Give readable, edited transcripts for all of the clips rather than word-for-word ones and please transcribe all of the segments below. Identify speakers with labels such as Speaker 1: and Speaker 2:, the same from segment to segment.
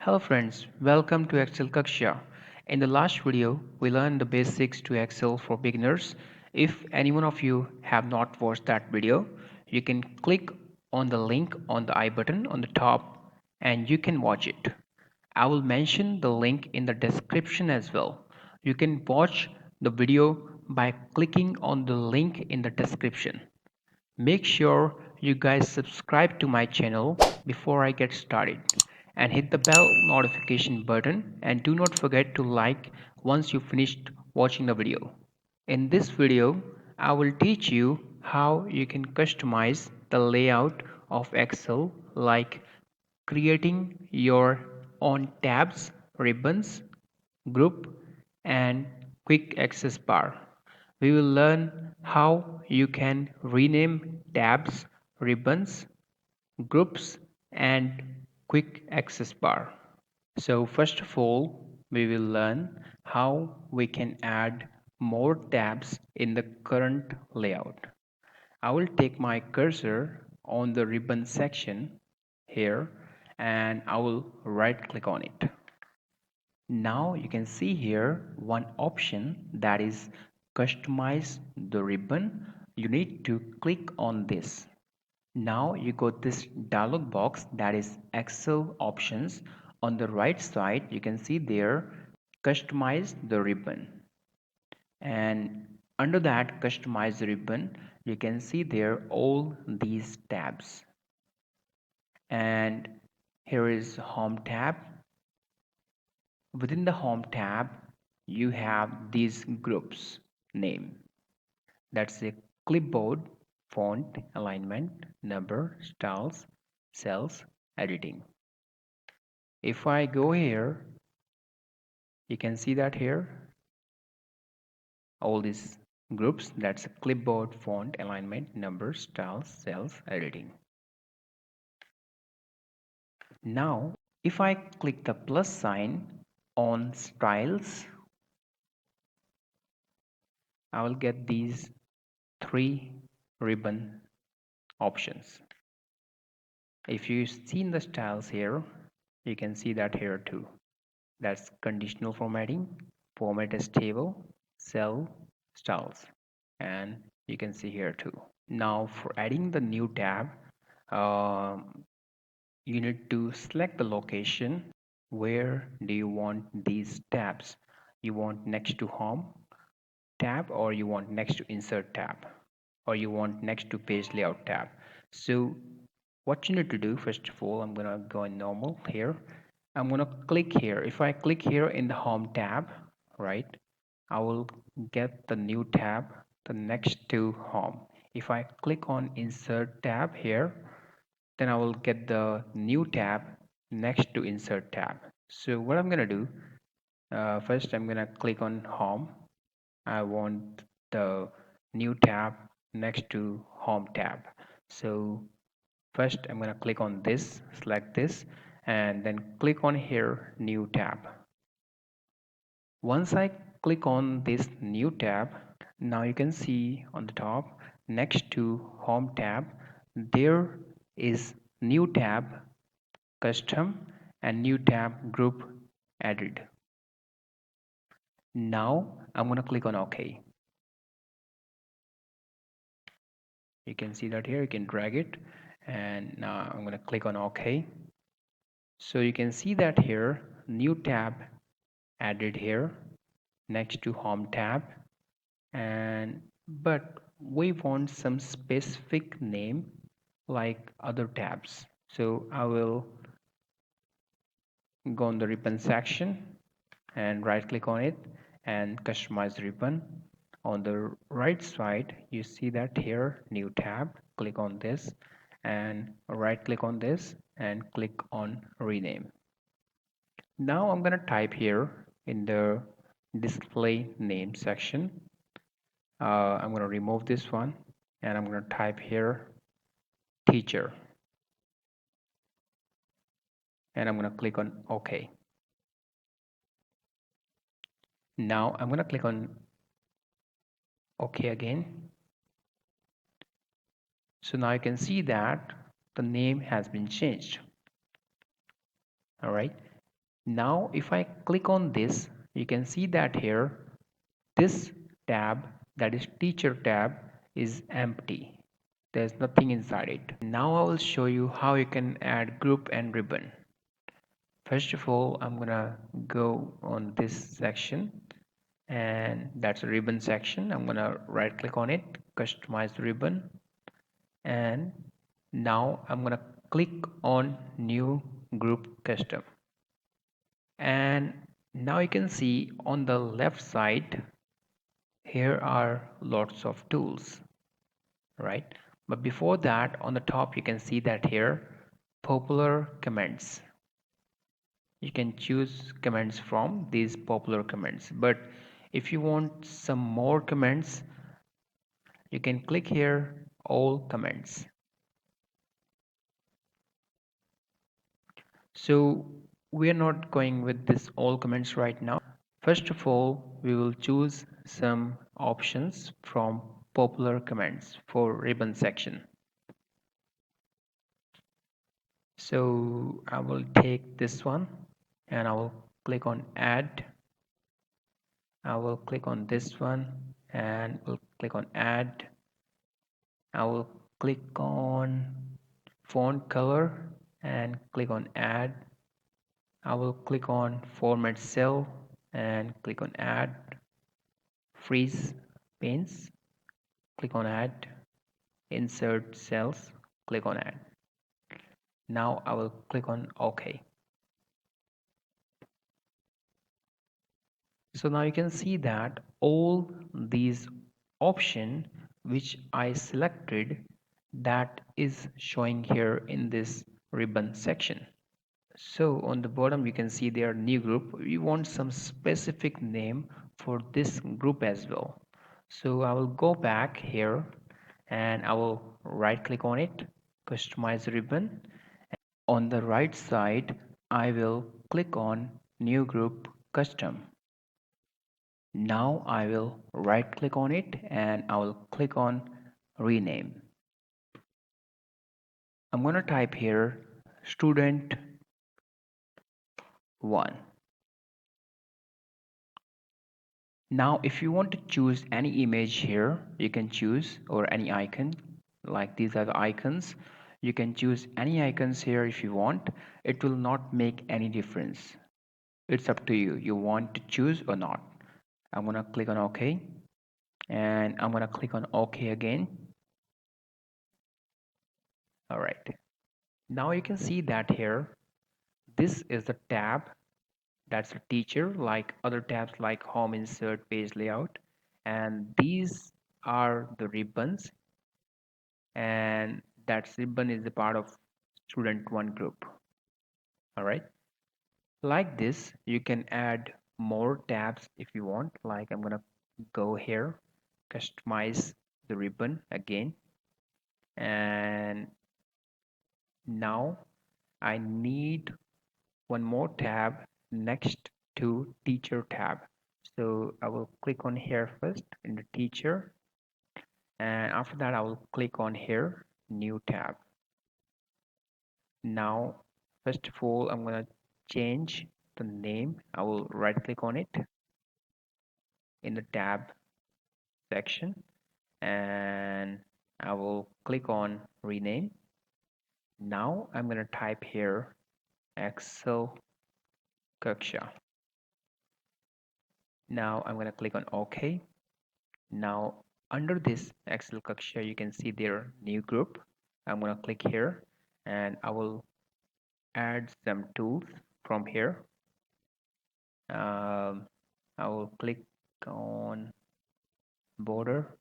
Speaker 1: Hello friends, welcome to Excel Kaksha. In the last video, we learned the basics to Excel for beginners. If any one of you have not watched that video, you can click on the link on the I button on the top and you can watch it. I will mention the link in the description as well. You can watch the video by clicking on the link in the description. Make sure you guys subscribe to my channel before I get started and hit the bell notification button and do not forget to like once you finished watching the video. In this video, I will teach you how you can customize the layout of Excel like creating your own tabs, ribbons, group and quick access bar. We will learn how you can rename tabs, ribbons, groups and quick access bar. So first of all, we will learn how we can add more tabs in the current layout. I will take my cursor on the ribbon section here and I will right click on it. Now you can see here one option that is customize the ribbon. You need to click on this. Now you got this dialog box that is Excel options. On the right side you can see there customize the ribbon, and under that customize the ribbon you can see there all these tabs, and here is home tab. Within the home tab, you have these groups name. That's a clipboard, font, alignment, number, styles, cells, editing. If I go here, you can see that here, all these groups, that's a clipboard, font, alignment, number, styles, cells, editing. Now, if I click the plus sign on styles, I will get these three ribbon options. If you see in the styles here, you can see that here too. That's conditional formatting, format as table, cell, styles, and you can see here too. Now for adding the new tab, you need to select the location. Where do you want these tabs? You want next to home tab, or you want next to insert tab, or you want next to page layout tab. So what you need to do, first of all, I'm gonna go in normal here. I'm gonna click here. If I click here in the home tab, right, I will get the new tab the next to home. If I click on insert tab here, then I will get the new tab next to insert tab. So what I'm gonna do, first I'm gonna click on home. I want the new tab next to home tab. So first I'm going to click on this, select this, and then click on here new tab. Once I click on this new tab, now you can see on the top next to home tab there is new tab custom and new tab group added. Now I'm going to click on OK. You can see that here, you can drag it, and now I'm going to click on OK. So you can see that here new tab added here next to home tab, and but we want some specific name like other tabs. So I will go on the ribbon section and right click on it and customize ribbon. On the right side you see that here new tab, click on this and right click on this and click on rename. Now I'm going to type here in the display name section. I'm going to remove this one and I'm going to type here teacher, and I'm going to click on OK. Now I'm going to click on OK again. So now you can see that the name has been changed. All right. Now if I click on this, you can see that here this tab, that is teacher tab, is empty. There's nothing inside it. Now I will show you how you can add group and ribbon. First of all, I'm gonna go on this section, and that's a ribbon section. I'm gonna right click on it, customize the ribbon, and now I'm gonna click on new group custom. And now you can see on the left side here are lots of tools, right? But before that, on the top you can see that here popular comments. You can choose comments from these popular comments, but if you want some more comments, you can click here all comments. So we are not going with this all comments right now. First of all, we will choose some options from popular comments for ribbon section. So I will take this one and I will click on add. I will click on this one and will click on add. I will click on font color and click on add. I will click on format cell and click on add. Freeze panes, click on add. Insert cells, click on add. Now I will click on OK. So now you can see that all these option which I selected, that is showing here in this ribbon section. So on the bottom you can see there new group. We want some specific name for this group as well. So I will go back here and I will right click on it, customize ribbon. On the right side I will click on new group custom. Now I will right click on it and I will click on rename. I'm going to type here student 1. Now if you want to choose any image here, you can choose, or any icon, like these are the icons. You can choose any icons here if you want. It will not make any difference. It's up to you. You want to choose or not. I'm going to click on OK and I'm going to click on OK again. All right. Now you can see that here, this is the tab, that's a teacher, like other tabs like home, insert, page layout, and these are the ribbons, and that ribbon is a part of student 1 group. All right, like this you can add more tabs if you want. Like I'm gonna go here, customize the ribbon again, and now I need one more tab next to teacher tab. So I will click on here first in the teacher, and after that I will click on here new tab. Now first of all I'm going to change the name. I will right click on it in the tab section and I will click on rename. Now I'm going to type here Excel Kaksha. Now I'm going to click on OK. Now under this Excel Kaksha you can see their new group. I'm going to click here and I will add some tools from here. I will click on border.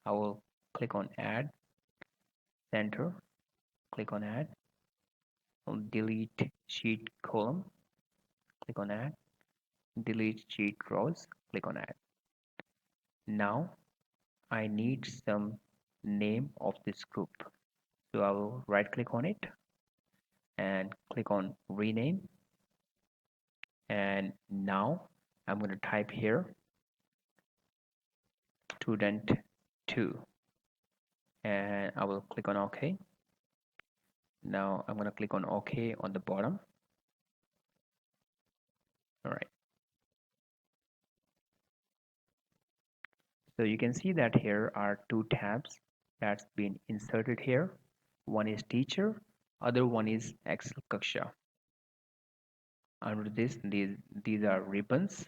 Speaker 1: I will click on add center. Click on add. I'll delete sheet column. Click on add. Delete sheet rows. Click on add. Now I need some name of this group. So I will right click on it and click on rename. And now I'm going to type here student 2 and I will click on OK. Now I'm going to click on OK on the bottom All right. So you can see that here are two tabs that's been inserted here. One is teacher, other one is Excel Kaksha. Under this, these are ribbons,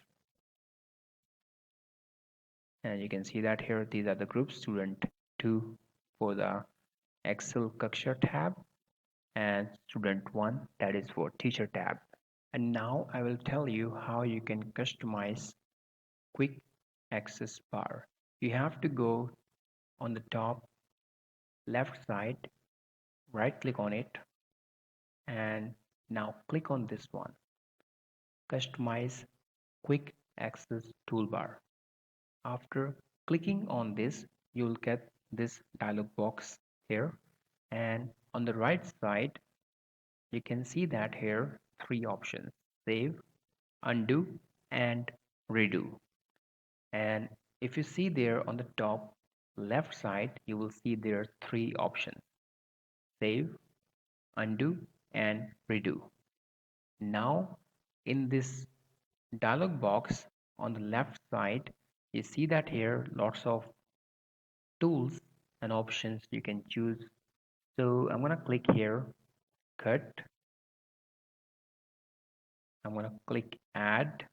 Speaker 1: and you can see that here these are the groups student 2 for the Excel Kaksha tab and student 1 that is for teacher tab. And now I will tell you how you can customize quick access bar. You have to go on the top left side, right click on it, and now click on this one, customize quick access toolbar. After clicking on this, you'll get this dialog box here, and on the right side you can see that here three options: save, undo, and redo. And if you see there on the top left side, you will see there are three options: save, undo, and redo. Now, in this dialog box on the left side, you see that here lots of tools and options you can choose. So I'm gonna click here, cut. I'm gonna click add.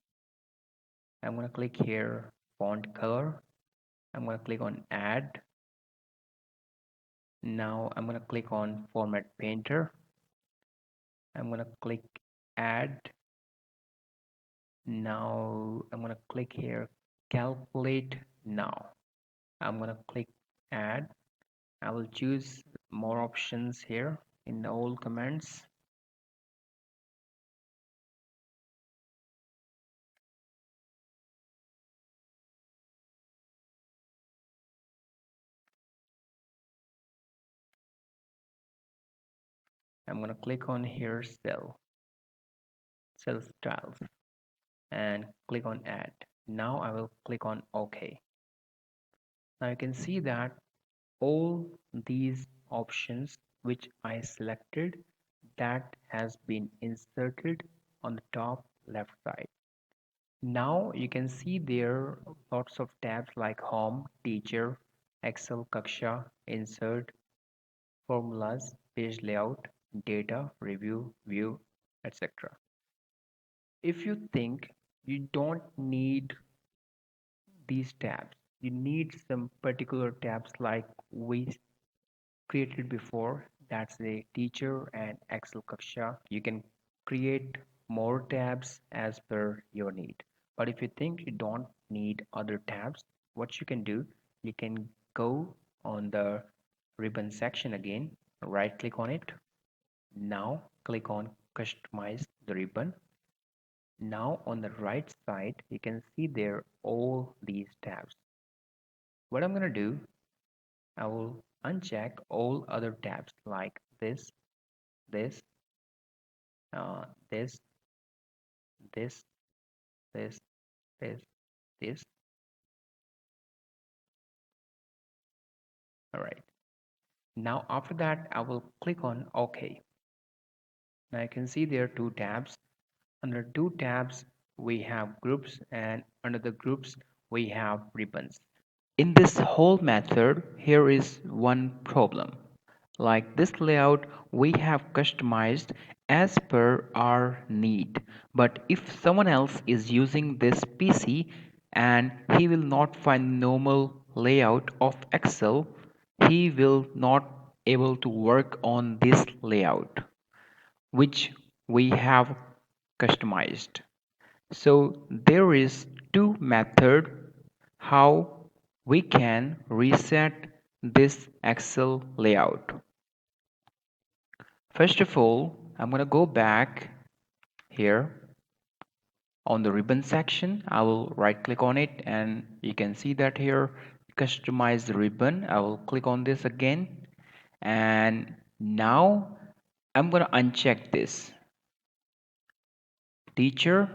Speaker 1: I'm gonna click here, font color. I'm gonna click on add. Now I'm gonna click on format painter. I'm gonna click add. Now I'm gonna click here, calculate now. I'm gonna click add. I will choose more options here in the all commands. I'm gonna click on here cell styles, and click on add. Now I will click on OK. Now you can see that all these options which I selected, that has been inserted on the top left side. Now you can see there lots of tabs like home, teacher, Excel, Kaksha, insert, formulas, page layout, data, review, view, etc. If you think you don't need these tabs, you need some particular tabs like we created before, that's the teacher and Excel Kaksha. You can create more tabs as per your need. But if you think you don't need other tabs, what you can do, you can go on the ribbon section again, right click on it. Now click on customize the ribbon. Now on the right side, you can see there all these tabs. What I'm going to do, I will uncheck all other tabs like this, uh, this, this, this, this, this. All right. Now after that, I will click on OK. Now you can see there are two tabs. Under two tabs, we have groups, and under the groups, we have ribbons. In this whole method, here is one problem. Like this layout, we have customized as per our need. But if someone else is using this PC and he will not find normal layout of Excel, he will not able to work on this layout, which we have customized. So there is two method how we can reset this Excel layout. First of all, I'm going to go back here on the ribbon section. I will right click on it, and you can see that here customize the ribbon. I will click on this again, and now I'm going to uncheck this teacher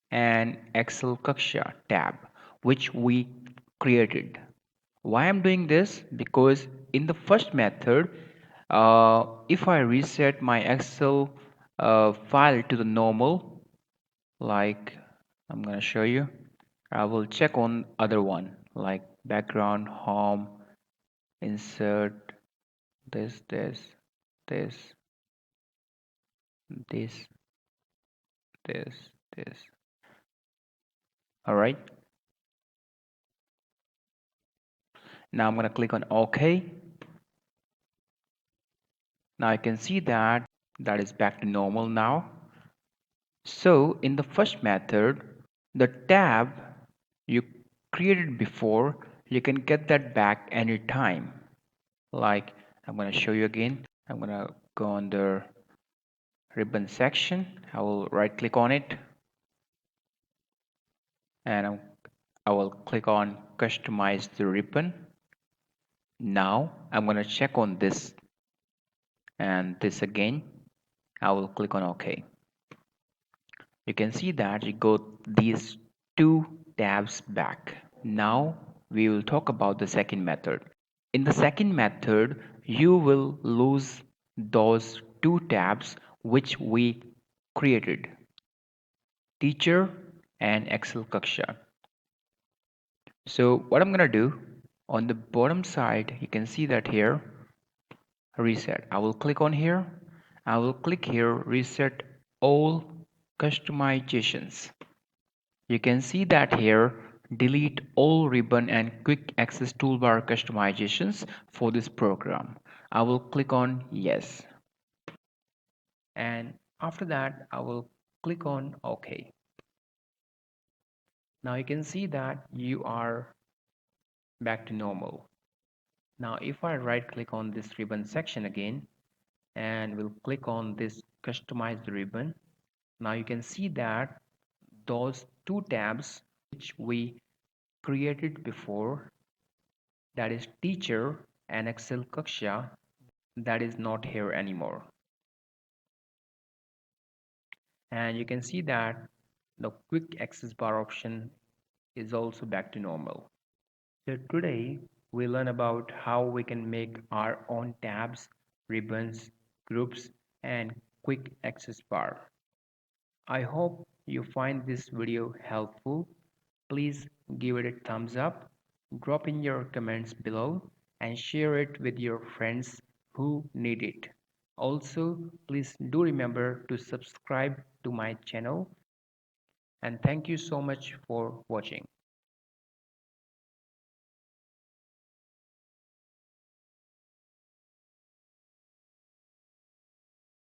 Speaker 1: and Excel Kaksha tab which we created. Why I'm doing this? Because in the first method, if I reset my Excel file to the normal, like I'm gonna show you. I will check on other one like background, home, insert, this, this, this, this. All right. Now I'm gonna click on OK. Now you can see that is back to normal now. So in the first method, the tab you created before, you can get that back anytime. Like I'm gonna show you again. I'm gonna go on the ribbon section. I will right click on it and I will click on customize the ribbon. Now I'm gonna check on this and this again. I will click on OK. You can see that you got these two tabs back. Now we will talk about the second method. In the second method, you will lose those two tabs which we created, teacher and Excel Kaksha. So what I'm gonna do, on the bottom side, you can see that here, reset. I will click on here. I will click here, reset all customizations. You can see that here, delete all ribbon and quick access toolbar customizations for this program. I will click on yes. And after that, I will click on OK. Now you can see that you are back to normal. Now if I right click on this ribbon section again and we'll click on this customize the ribbon. Now you can see that those two tabs which we created before, that is teacher and Excel Kaksha, that is not here anymore. And you can see that the quick access bar option is also back to normal. So today we learn about how we can make our own tabs, ribbons, groups and quick access bar. I hope you find this video helpful. Please give it a thumbs up, drop in your comments below and share it with your friends who need it. Also, please do remember to subscribe to my channel and thank you so much for watching.